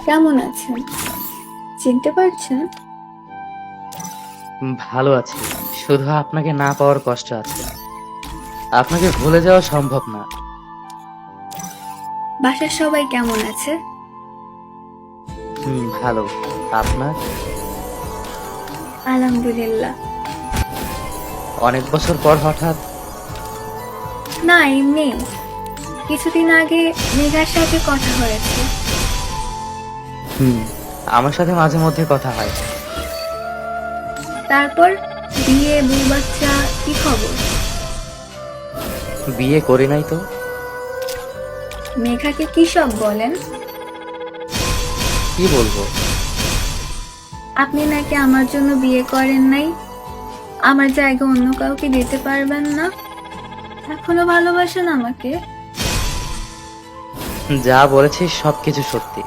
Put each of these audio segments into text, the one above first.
কেমন আছেন? চিনতে পারছেন? ভালো আছি। শুধু আপনাকে না পাওয়ার কষ্ট আছে। আপনাকে ভুলে যাওয়া সম্ভব না। বাসার সবাই কেমন আছে? ভালো। আপনার? আলহামদুলিল্লাহ। অনেক বছর পর হঠাৎ? না, এমনি। কিছুদিন আগে মেঘার সাথে কথা হয়েছে। হুম, আমার সাথে মাঝে মধ্যে কথা হয়। তারপর বিয়ে, বউ বাচ্চা, কি খবর? বিয়ে করি নাই তো। মেঘাকে কি সব বলেন? কি বলবো? আপনি নাকি আমার জন্য বিয়ে করেন নাই, আমার জায়গা অন্য কাউকে দিতে পারবেন না, এখনো ভালোবাসেন আমাকে? যা বলেছি সবকিছু সত্যি।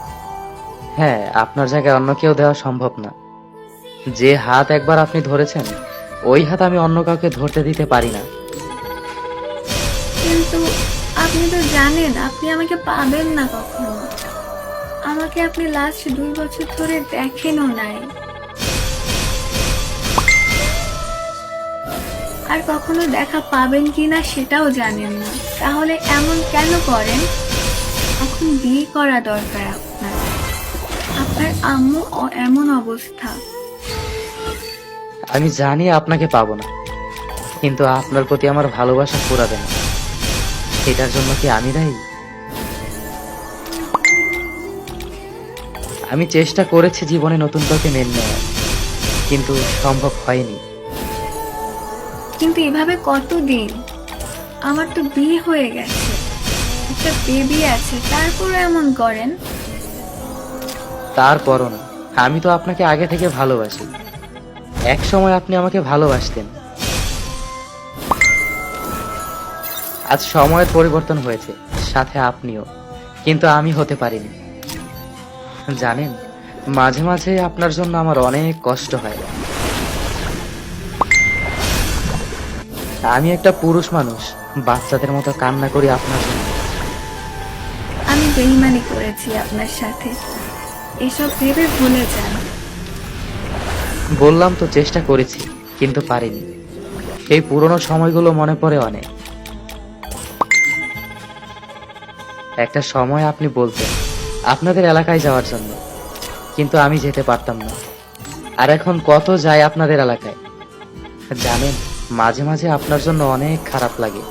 হ্যাঁ, আপনার জায়গায় অন্য কেউ দেওয়া সম্ভব না। যে হাত একবার আপনি ধরেছেন, ওই হাত আমি অন্য কাউকে ধরতে দিতে পারি না। কিন্তু আপনি তো জানেন আপনি আমাকে পাবেন না কখনো। আমাকে আপনি লাস্ট 2 বছর ধরে দেখেনও নাই, আর কখনো দেখা পাবেন কিনা সেটাও জানেন না। তাহলে এমন কেন করেন? এখন বিয়ে করা দরকার আপনার। আপনার আম্মু এমন অবস্থা। আমি জানি আপনাকে পাবো না, কিন্তু আপনার প্রতি আমার ভালোবাসা ফুরাবে না। এটার জন্য কি আমি দায়ী? আমি চেষ্টা করেছি জীবনে নতুন কাউকে মেনে নেওয়ার, কিন্তু সম্ভব হয়নি। কিন্তু এভাবে কতদিন? আমার তো বিয়ে হয়ে গেছে, একটা বেবি আছে, তারপরে এমন করেন? তারপরও না, আমি তো আপনাকে আগে থেকে ভালোবাসি। এক সময় আপনি আমাকে ভালোবাসতেন। আজ সময়ের পরিবর্তন হয়েছে, সাথে আপনিও, কিন্তু আমি হতে পারিনি। জানেন, মাঝে মাঝে আপনার জন্য আমার অনেক কষ্ট হয়। আমি একটা পুরুষ মানুষ, বাচ্চাদের মতো কান্না করি আপনার জন্য। আমি বেইমানি করেছি আপনার সাথে, এসব ভেবে ভুলে যান। বললাম তো চেষ্টা করেছি, কিন্তু পারিনি। সেই পুরনো সময়গুলো মনে পড়ে অনেক। একটা সময় আপনি বলতেন আপনাদের এলাকায় যাওয়ার জন্য, কিন্তু আমি যেতে পারতাম না। আর এখন কত যায় আপনাদের এলাকায়। জানেন, মাঝে মাঝে আপনার জন্য অনেক খারাপ লাগে।